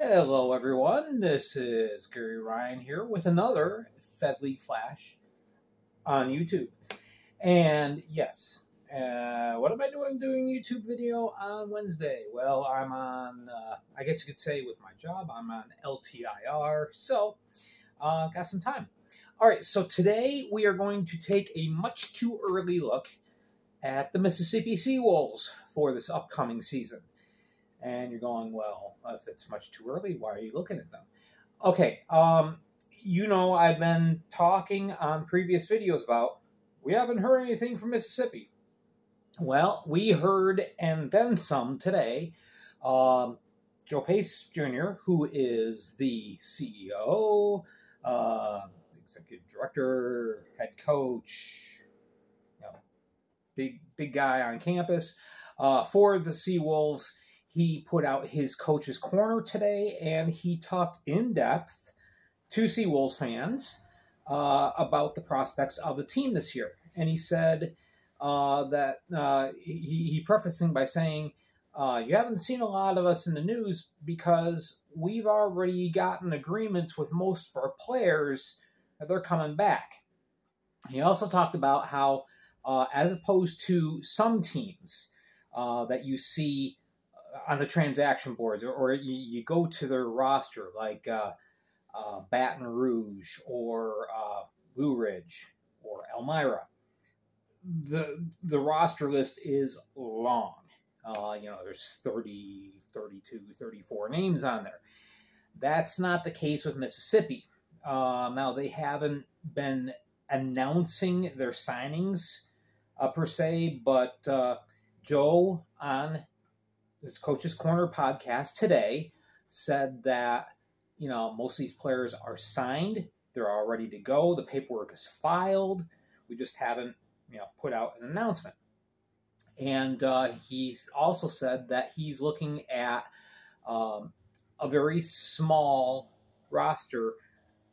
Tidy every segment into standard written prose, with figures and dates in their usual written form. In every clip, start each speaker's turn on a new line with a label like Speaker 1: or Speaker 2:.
Speaker 1: Hello everyone, this is Gary Ryan here with another Fed League Flash on YouTube. And yes, what am I doing YouTube video on Wednesday? Well, I'm on, I guess you could say with my job, I'm on LTIR, so got some time. Alright, so today we are going to take a much too early look at the Mississippi SeaWolves for this upcoming season. And you're going, well, if it's much too early, why are you looking at them? Okay, I've been talking on previous videos about we haven't heard anything from Mississippi. Well, we heard and then some today. Joe Pace Jr., who is the CEO, executive director, head coach, big guy on campus for the SeaWolves. He put out his Coach's Corner today, and he talked in depth to SeaWolves fans about the prospects of the team this year. And he said that he prefacing by saying, you haven't seen a lot of us in the news because we've already gotten agreements with most of our players that they're coming back. He also talked about how, as opposed to some teams that you see on the transaction boards, or you go to their roster, like Baton Rouge or Blue Ridge or Elmira, the roster list is long. There's 30, 32, 34 names on there. That's not the case with Mississippi. Now, they haven't been announcing their signings per se, but Joe on his Coach's Corner podcast today said that, most of these players are signed. They're all ready to go. The paperwork is filed. We just haven't, put out an announcement. And he's also said that he's looking at a very small roster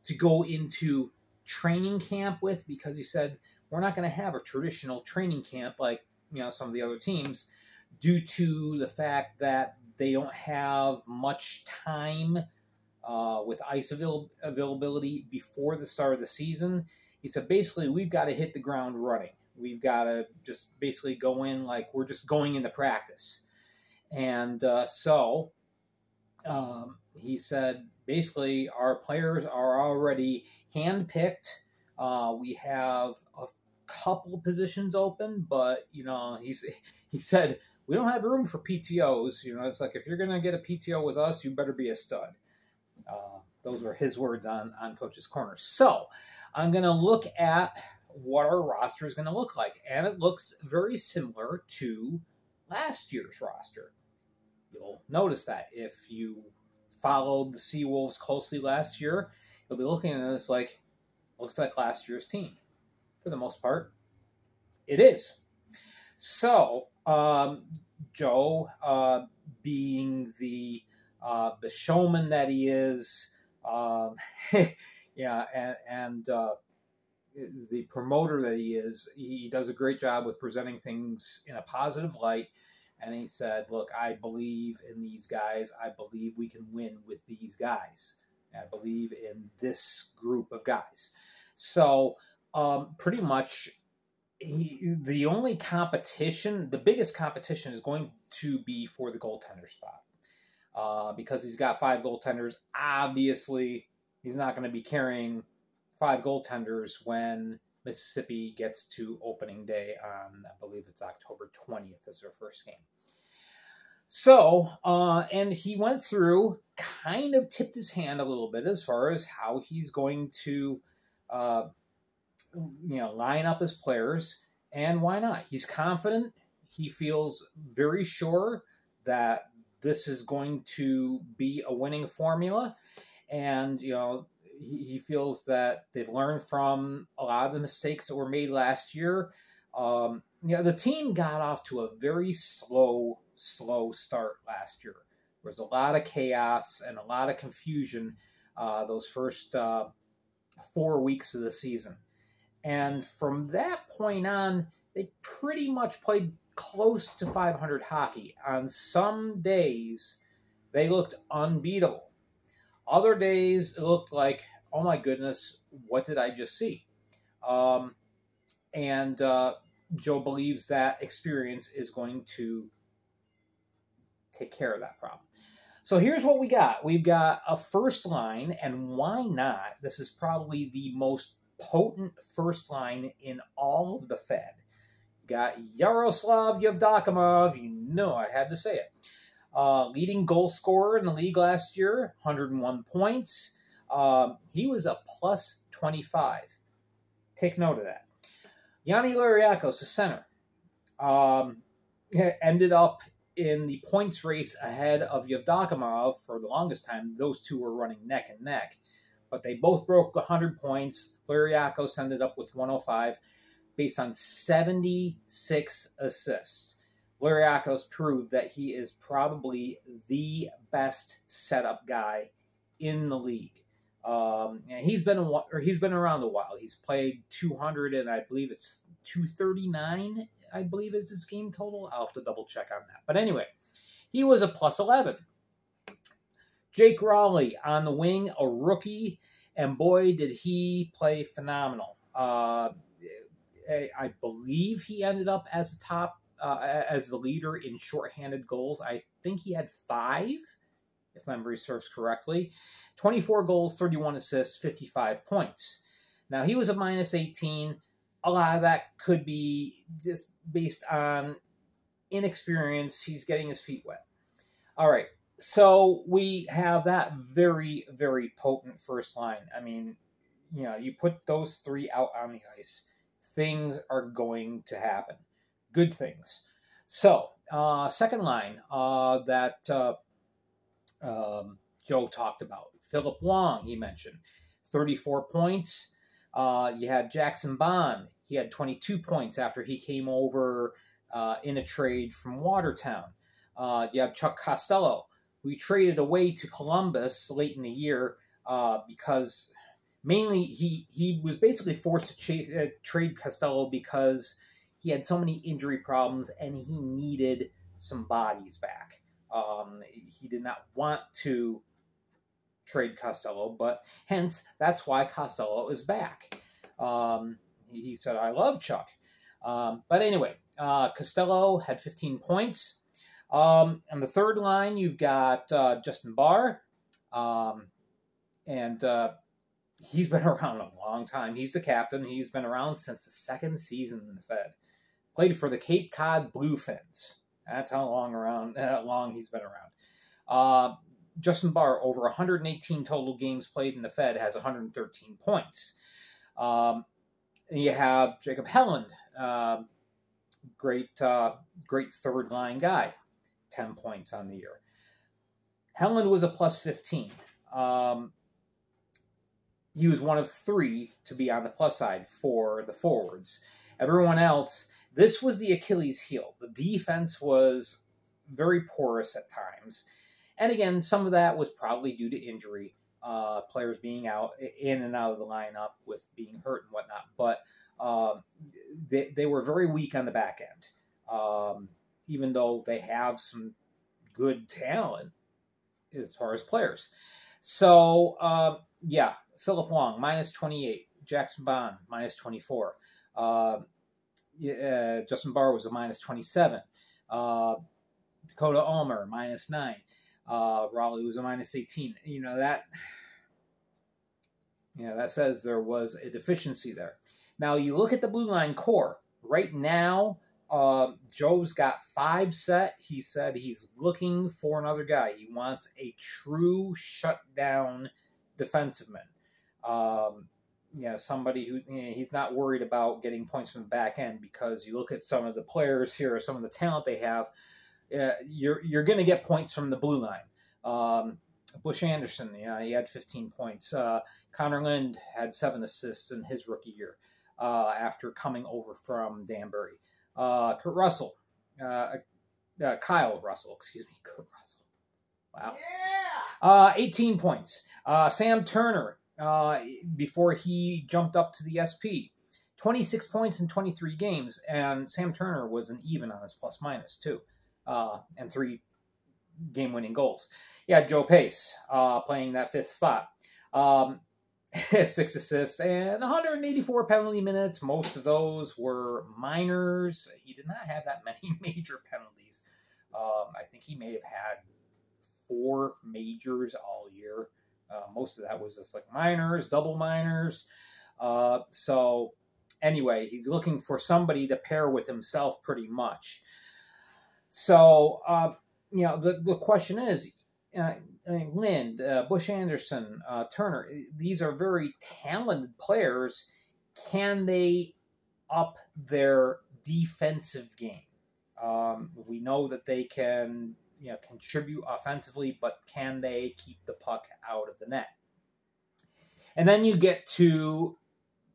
Speaker 1: to go into training camp with, because he said, we're not going to have a traditional training camp like, some of the other teams, due to the fact that they don't have much time with ice availability before the start of the season. He said, basically, we've got to hit the ground running. We've got to just basically go in like we're just going into practice. And so he said, basically, our players are already handpicked. We have a couple positions open, but, he said, we don't have room for PTOs. It's like, if you're going to get a PTO with us, you better be a stud. Those were his words on Coach's Corner. So I'm going to look at what our roster is going to look like. And it looks very similar to last year's roster. You'll notice that if you followed the SeaWolves closely last year, you'll be looking at this like, looks like last year's team. For the most part, it is. So, Joe, being the showman that he is, and the promoter that he is, he does a great job with presenting things in a positive light. And he said, look, I believe in these guys. I believe we can win with these guys. I believe in this group of guys. So, pretty much, the only competition, the biggest competition, is going to be for the goaltender spot. Because he's got 5 goaltenders. Obviously, he's not going to be carrying 5 goaltenders when Mississippi gets to opening day on, I believe it's October 20th is their first game. So, and he went through, kind of tipped his hand a little bit as far as how he's going to line up his players, and why not? He's confident. He feels very sure that this is going to be a winning formula, and, he feels that they've learned from a lot of the mistakes that were made last year. The team got off to a very slow start last year. There was a lot of chaos and a lot of confusion those first 4 weeks of the season. And from that point on, they pretty much played close to 500 hockey. On some days, they looked unbeatable. Other days, it looked like, oh my goodness, what did I just see? And Joe believes that experience is going to take care of that problem. So here's what we got. We've got a first line, and why not? This is probably the most potent first line in all of the Fed. You got Yaroslav Yevdokimov. You know I had to say it. Leading goal scorer in the league last year, 101 points. He was a plus 25. Take note of that. Yanni Lariakos, the center, ended up in the points race ahead of Yevdokimov for the longest time. Those two were running neck and neck, but they both broke 100 points. Lariakos ended up with 105 based on 76 assists. Lariakos proved that he is probably the best setup guy in the league. And he's been around a while. He's played 200, and I believe it's 239. I believe is his game total. I'll have to double check on that. But anyway, he was a plus 11. Jake Raleigh on the wing, a rookie, and boy did he play phenomenal. I believe he ended up as the top. As the leader in shorthanded goals. I think he had 5, if memory serves correctly. 24 goals, 31 assists, 55 points. Now, he was a minus 18. A lot of that could be just based on inexperience. He's getting his feet wet. All right, so we have that very, very potent first line. I mean, you know, you put those 3 out on the ice, things are going to happen. Good things. So, second line that Joe talked about. Philip Wong, he mentioned. 34 points. You had Jackson Bond. He had 22 points after he came over in a trade from Watertown. You have Chuck Costello. We traded away to Columbus late in the year because mainly he was basically forced to trade Costello because he had so many injury problems, and he needed some bodies back. He did not want to trade Costello, but hence, that's why Costello is back. He said, I love Chuck. But anyway, Costello had 15 points. On the third line, you've got Justin Barr, and he's been around a long time. He's the captain. He's been around since the second season in the Fed. Played for the Cape Cod Bluefins. That's how long he's been around. Justin Barr, over 118 total games played in the Fed, has 113 points. You have Jacob Helland, great third line guy, 10 points on the year. Helland was a plus 15. He was one of 3 to be on the plus side for the forwards. Everyone else. This was the Achilles heel. The defense was very porous at times. And again, some of that was probably due to injury, players being out, in and out of the lineup with being hurt and whatnot. But they were very weak on the back end, even though they have some good talent as far as players. So, yeah, Philip Wong, minus 28. Jackson Bond, minus 24. Justin Barr was a minus 27. Dakota Ulmer, minus 9. Raleigh was a minus 18. That says there was a deficiency there. Now, you look at the blue line core. Right now, Joe's got 5 set. He said he's looking for another guy. He wants a true shutdown defenseman. Somebody who he's not worried about getting points from the back end, because you look at some of the players here, some of the talent they have, you're going to get points from the blue line. Bush Anderson, he had 15 points. Connor Lind had 7 assists in his rookie year after coming over from Danbury. Kurt Russell, Kyle Russell, excuse me, Kurt Russell. Wow. Yeah! 18 points. Sam Turner, before he jumped up to the SP, 26 points in 23 games, and Sam Turner was an even on his plus-minus, too, and 3 game-winning goals. Yeah, Joe Pace playing that fifth spot. 6 assists and 184 penalty minutes. Most of those were minors. He did not have that many major penalties. I think he may have had 4 majors all year. Most of that was just like minors, double minors. So anyway, he's looking for somebody to pair with himself pretty much. So, the question is, Lind, Bush Anderson, Turner, these are very talented players. Can they up their defensive game? We know that they can contribute offensively, but can they keep the puck out of the net? And then you get to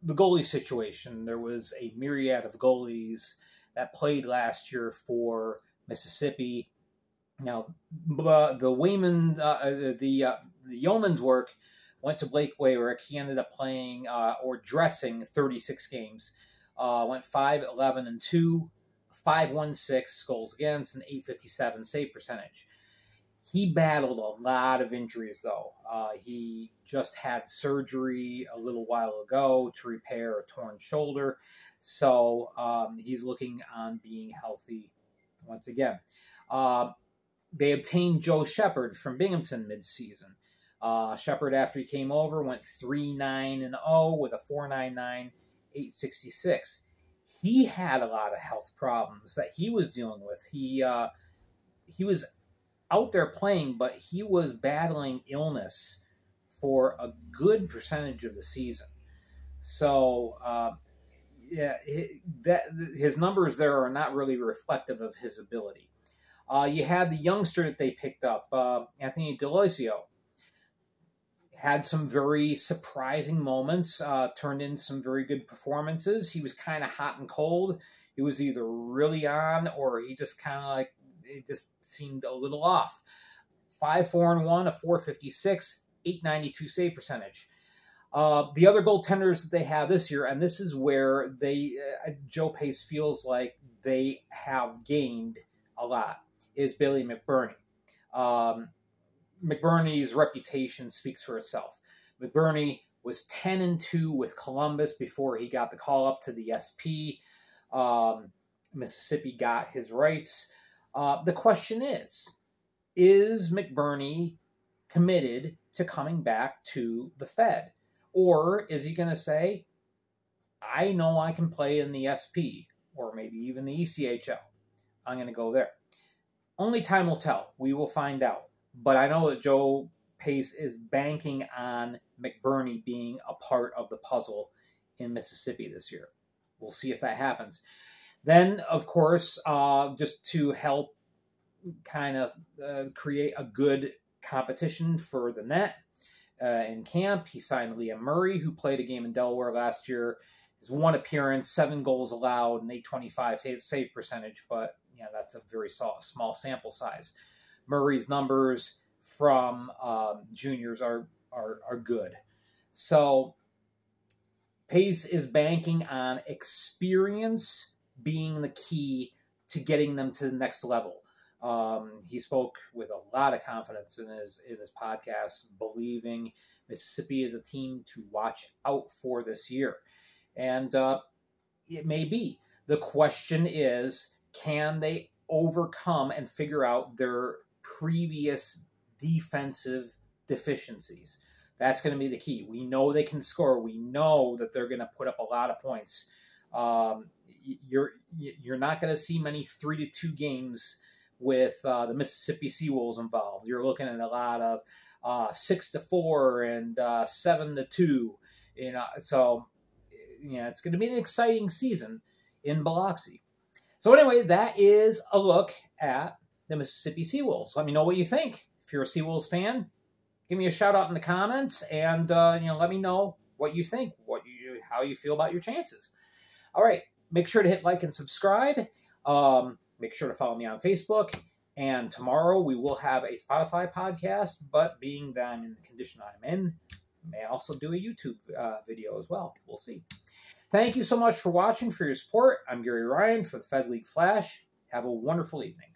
Speaker 1: the goalie situation. There was a myriad of goalies that played last year for Mississippi. Now, the Wayman, the Yeoman's work went to Blake Wayrick. He ended up playing or dressing 36 games. Went 5-11-2, 5-1-6 goals against, and 857 save percentage. He battled a lot of injuries, though. He just had surgery a little while ago to repair a torn shoulder. So he's looking on being healthy once again. They obtained Joe Shepard from Binghamton midseason. Shepard, after he came over, went 3-9-0 with a 4.99, 866. He had a lot of health problems that he was dealing with. He was out there playing, but he was battling illness for a good percentage of the season. So, his numbers there are not really reflective of his ability. You had the youngster that they picked up, Anthony Deloisio. Had some very surprising moments, turned in some very good performances. He was kind of hot and cold. He was either really on or he just kind of it just seemed a little off. 5-4-1, a 456, 892 save percentage. The other goaltenders that they have this year, and this is where Joe Pace feels like they have gained a lot, is Billy McBurney. McBurney's reputation speaks for itself. McBurney was 10-2 with Columbus before he got the call up to the SP. Mississippi got his rights. The question is McBurney committed to coming back to the Fed? Or is he going to say, I know I can play in the SP, or maybe even the ECHL. I'm going to go there. Only time will tell. We will find out. But I know that Joe Pace is banking on McBurney being a part of the puzzle in Mississippi this year. We'll see if that happens. Then, of course, just to help kind of create a good competition for the net in camp, he signed Liam Murray, who played a game in Delaware last year. His 1 appearance, 7 goals allowed, and 825 save percentage, but that's a very small sample size. Murray's numbers from juniors are good. So Pace is banking on experience being the key to getting them to the next level. He spoke with a lot of confidence in his podcast, believing Mississippi is a team to watch out for this year. And it may be. The question is, can they overcome and figure out their previous defensive deficiencies? That's going to be the key. We know they can score. We know that they're going to put up a lot of points. You're not going to see many 3-2 games with the Mississippi SeaWolves involved. You're looking at a lot of 6-4 and 7-2. So it's going to be an exciting season in Biloxi. So anyway, that is a look at the Mississippi SeaWolves. Let me know what you think. If you're a SeaWolves fan, give me a shout out in the comments, and let me know what you think, how you feel about your chances. All right, make sure to hit like and subscribe. Make sure to follow me on Facebook. And tomorrow we will have a Spotify podcast, but being that I'm in the condition I'm in, I may also do a YouTube video as well. We'll see. Thank you so much for watching, for your support. I'm Gary Ryan for the Fed League Flash. Have a wonderful evening.